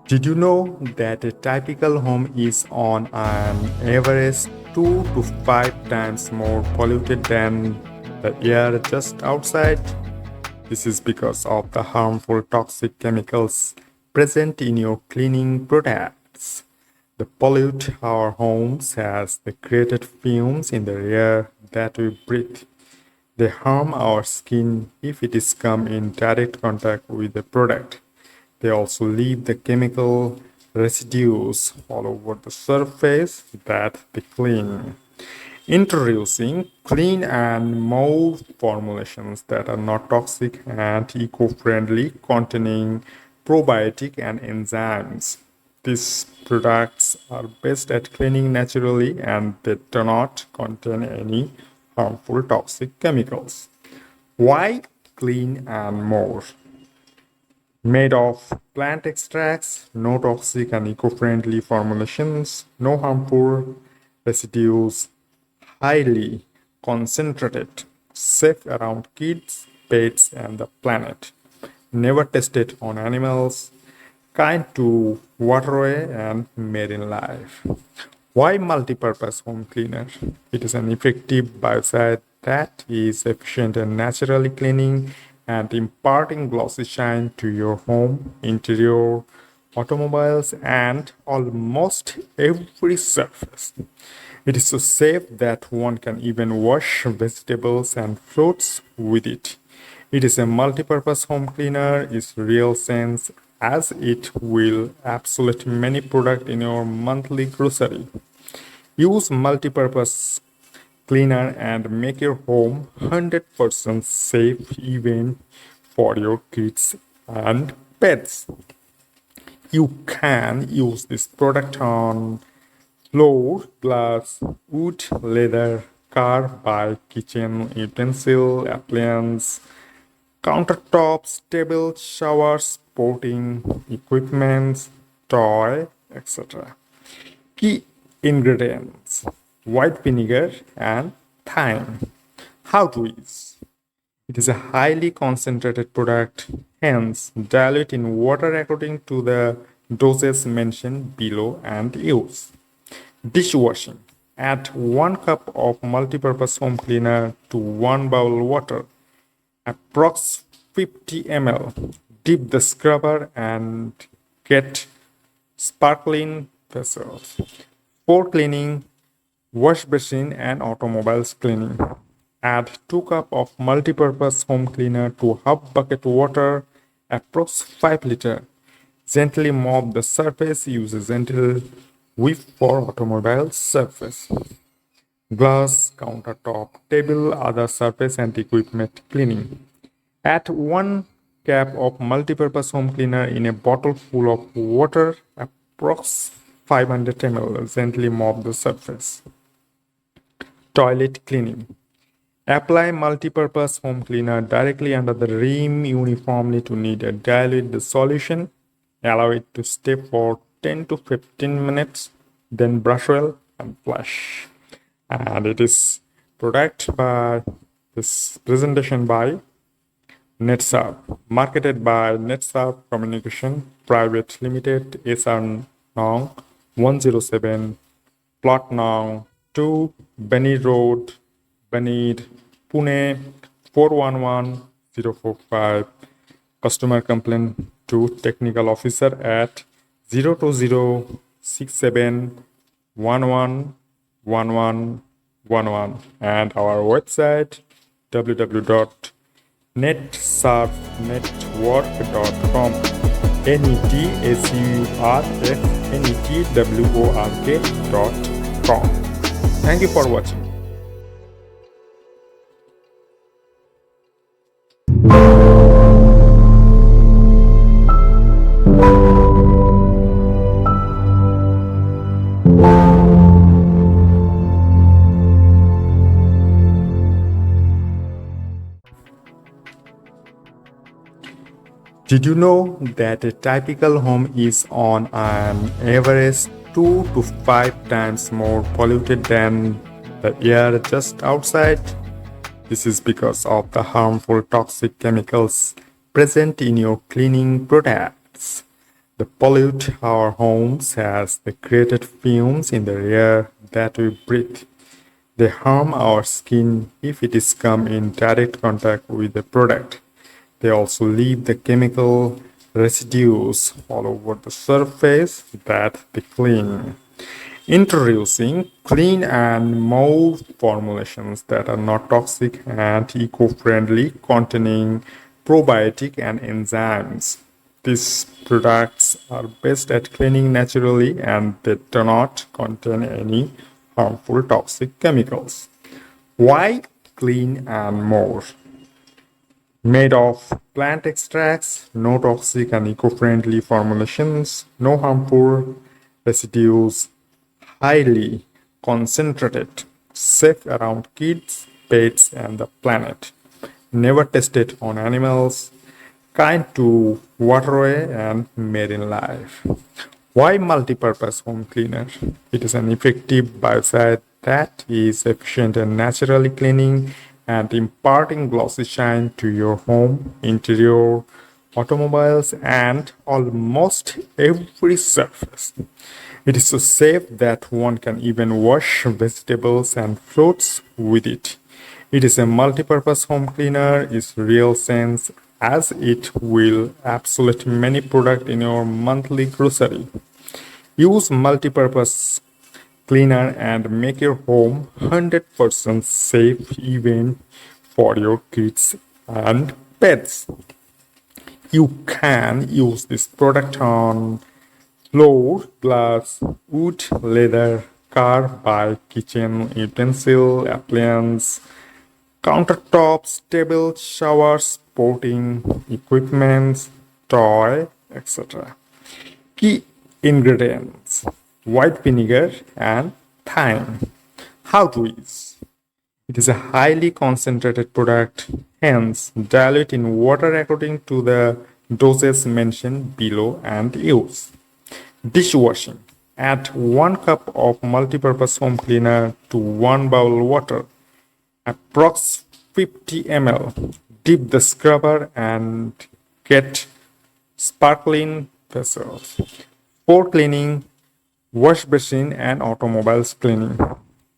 Did you know that a typical home is on an average 2 to 5 times more polluted than the air just outside? This is because of the harmful toxic chemicals present in your cleaning products. The pollute our homes has the created fumes in the air that we breathe. They harm our skin if it is come in direct contact with the product. They also leave the chemical residues all over the surface that they clean. Introducing clean and more formulations that are not toxic and eco-friendly, containing probiotic and enzymes. These products are best at cleaning naturally and they do not contain any harmful toxic chemicals. Why clean and more? Made of plant extracts, no toxic and eco-friendly formulations, no harmful residues, highly concentrated, safe around kids, pets, and the planet. Never tested on animals, kind to waterway and marine life. Why multi-purpose home cleaner? It is an effective biocide that is efficient and naturally cleaning and imparting glossy shine to your home, interior, automobiles, and almost every surface. It is so safe that one can even wash vegetables and fruits with it. It is a multi-purpose home cleaner in real sense as it will absolute many products in your monthly grocery. Use multi-purpose cleaner and make your home 100% safe even for your kids and pets. You can use this product on floor, glass, wood, leather, car, bike, kitchen, utensil, appliance, countertops, table, showers, sporting equipments, toy, etc. Key ingredients: white vinegar and thyme. How to use? It is a highly concentrated product, hence dilute in water according to the doses mentioned below and use. Dishwashing. Add 1 cup of multipurpose home cleaner to 1 bowl water, approx 50 ml. Dip the scrubber and get sparkling vessels. For cleaning, wash basin and automobiles cleaning. Add 2 cup of multipurpose home cleaner to half bucket water, approx 5 liter. Gently mop the surface. Use a gentle whip for automobile surface. Glass, countertop, table, other surface and equipment cleaning. Add 1 cap of multipurpose home cleaner in a bottle full of water, approx 500 ml. Gently mop the surface. Toilet cleaning. Apply multipurpose home cleaner directly under the rim uniformly to knead and dilute the solution. Allow it to stay for 10 to 15 minutes, then brush well and flush. And it is product by this presentation by NETSURF, marketed by NETSURF Communication Private Limited, SR Nong 107, Plot Nong 2, Beni Road, Baneed, Pune 411045. Customer complaint to technical officer at 02067111111 and our website www.netsurfnetwork.com. NETSURFNETWORK.com. Thank you for watching. Did you know that a typical home is on an average 2 to 5 times more polluted than the air just outside? This is because of the harmful toxic chemicals present in your cleaning products. They pollute our homes as they created fumes in the air that we breathe. They harm our skin if it is come in direct contact with the product. They also leave the chemical residues all over the surface that they clean. Introducing clean and more formulations that are not toxic and eco-friendly, containing probiotic and enzymes. These products are best at cleaning naturally and they do not contain any harmful toxic chemicals. Why clean and more? Made of plant extracts, no toxic and eco-friendly formulations, no harmful residues, highly concentrated, safe around kids, pets, and the planet. Never tested on animals, kind to waterway and marine life. Why multi-purpose home cleaner? It is an effective biocide that is efficient and naturally cleaning and imparting glossy shine to your home, interior, automobiles, and almost every surface. It is so safe that one can even wash vegetables and fruits with it. It is a multi-purpose home cleaner in real sense as it will absolute many products in your monthly grocery. Use multi-purpose cleaner and make your home 100% safe even for your kids and pets. You can use this product on floor, glass, wood, leather, car, bike, kitchen, utensil, appliance, countertops, table, showers, sporting equipments, toy, etc. Key ingredients: white vinegar and thyme. How to use? It is a highly concentrated product, hence dilute in water according to the doses mentioned below and use. Dishwashing. Add 1 cup of multi-purpose home cleaner to 1 bowl water, approx 50 ml. Dip the scrubber and get sparkling vessels. For cleaning, wash basin and automobiles cleaning.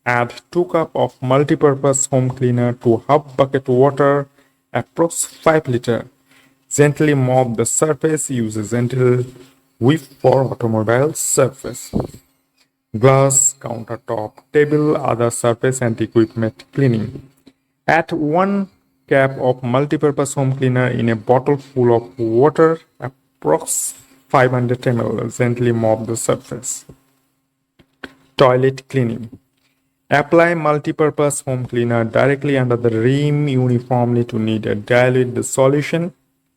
Add 2 cup of multi-purpose home cleaner to half bucket water, approx 5 liter. Gently mop the surface. Use a gentle whip for automobile surface. Glass, countertop, table, other surface and equipment cleaning. Add 1 cap of multi-purpose home cleaner in a bottle full of water, approx 500 ml. Gently mop the surface. Toilet cleaning. Apply multi-purpose home cleaner directly under the rim uniformly to knead and dilute the solution.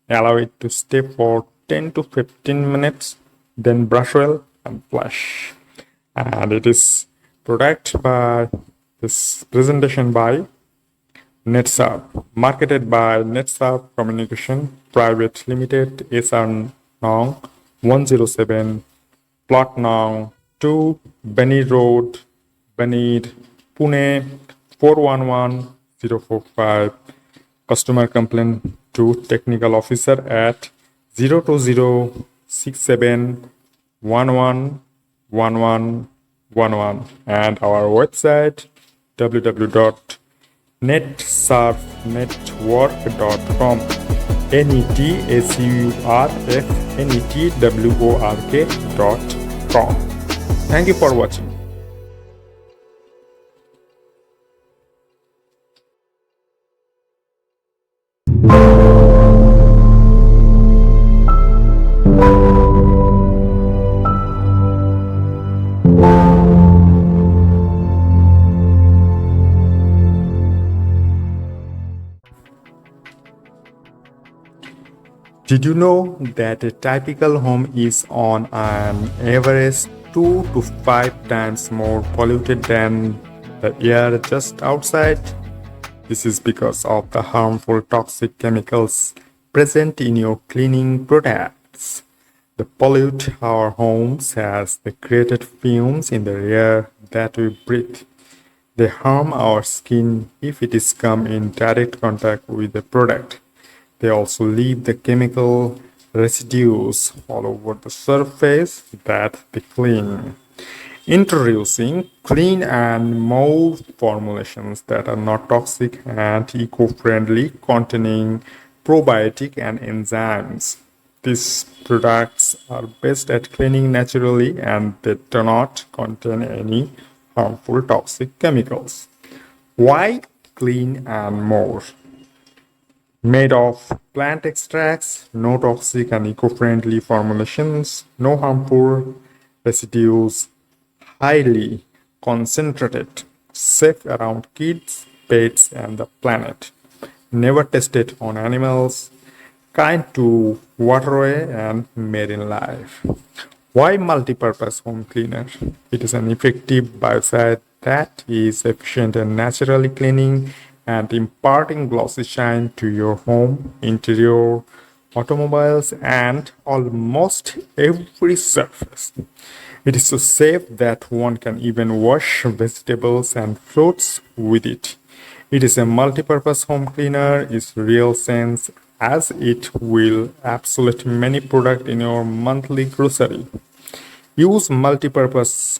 Allow it to stay for 10 to 15 minutes, then brush well and flush. And it is product by this presentation by NETSURF, marketed by NETSURF Communication Private Limited, SR Nong 107, Plot Nong 2, Beni Road, Beni, Pune 411045. Customer complaint to technical officer at 02067111111 and our website www.netsurfnetwork.com. NETSURFNETWORK.com. Thank you for watching. Did you know that a typical home is on an average 2 to 5 times more polluted than the air just outside? This is because of the harmful toxic chemicals present in your cleaning products. They pollute our homes as they created fumes in the air that we breathe. They harm our skin if it is come in direct contact with the product. They also leave the chemical residues all over the surface that they clean. Introducing clean and more formulations that are not toxic and eco-friendly, containing probiotic and enzymes. These products are best at cleaning naturally and they do not contain any harmful toxic chemicals. Why clean and more? Made of plant extracts, no toxic and eco-friendly formulations, no harmful residues, highly concentrated, safe around kids, pets, and the planet. Never tested on animals, kind to waterway and marine life. Why multi-purpose home cleaner? It is an effective biocide that is efficient and naturally cleaning and imparting glossy shine to your home, interior, automobiles, and almost every surface. It is so safe that one can even wash vegetables and fruits with it. It is a multi-purpose home cleaner in real sense as it will absolute many products in your monthly grocery. Use multi-purpose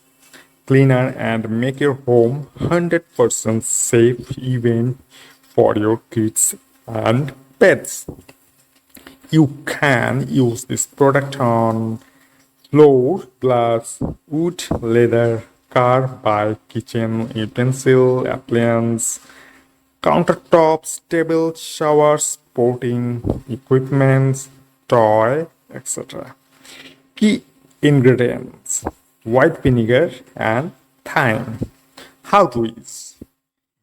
cleaner and make your home 100% safe even for your kids and pets. You can use this product on floor, glass, wood, leather, car, bike, kitchen, utensil, appliance, countertops, table, showers, sporting equipments, toy, etc. Key ingredients: white vinegar and thyme. How to use?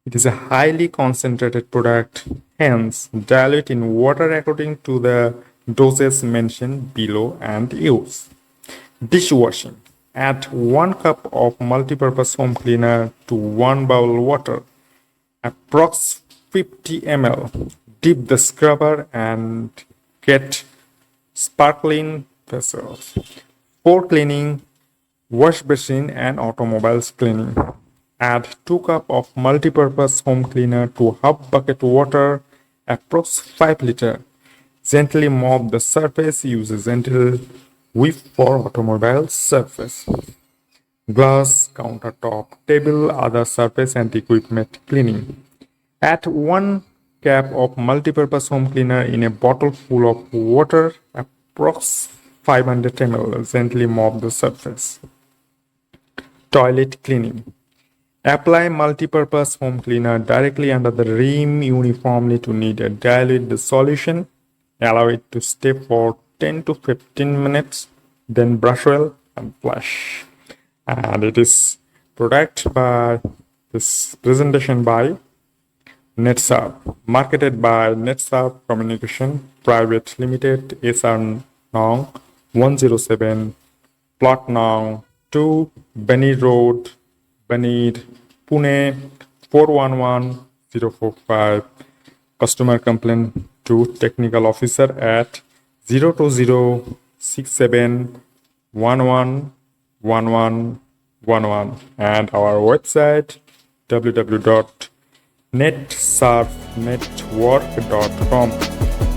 It is a highly concentrated product, hence dilute in water according to the doses mentioned below and use. Dishwashing. Add 1 cup of multi-purpose home cleaner to 1 bowl water, approx 50 ml. Dip the scrubber and get sparkling vessels. For cleaning, wash basin and automobiles cleaning. Add 2 cup of multi-purpose home cleaner to half bucket water, approx 5 liter. Gently mop the surface. Use a gentle whip for automobile surface. Glass, countertop, table, other surface and equipment cleaning. Add 1 cap of multi-purpose home cleaner in a bottle full of water, approx 500 ml. Gently mop the surface. Toilet cleaning. Apply multi-purpose home cleaner directly under the rim uniformly to knead. Dilute the solution. Allow it to stay for 10 to 15 minutes. Then brush well and flush. And it is product by this presentation by NETSURF, marketed by NETSURF Communication Private Limited, SR Nong 107, Plot Nong 2, Beni Road, Beni, Pune 411045. Customer complaint to technical officer at 02067111111 and our website www.netsurfnetwork.com.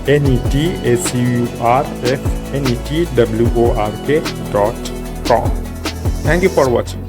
NETSURFNETWORK.com. Thank you for watching.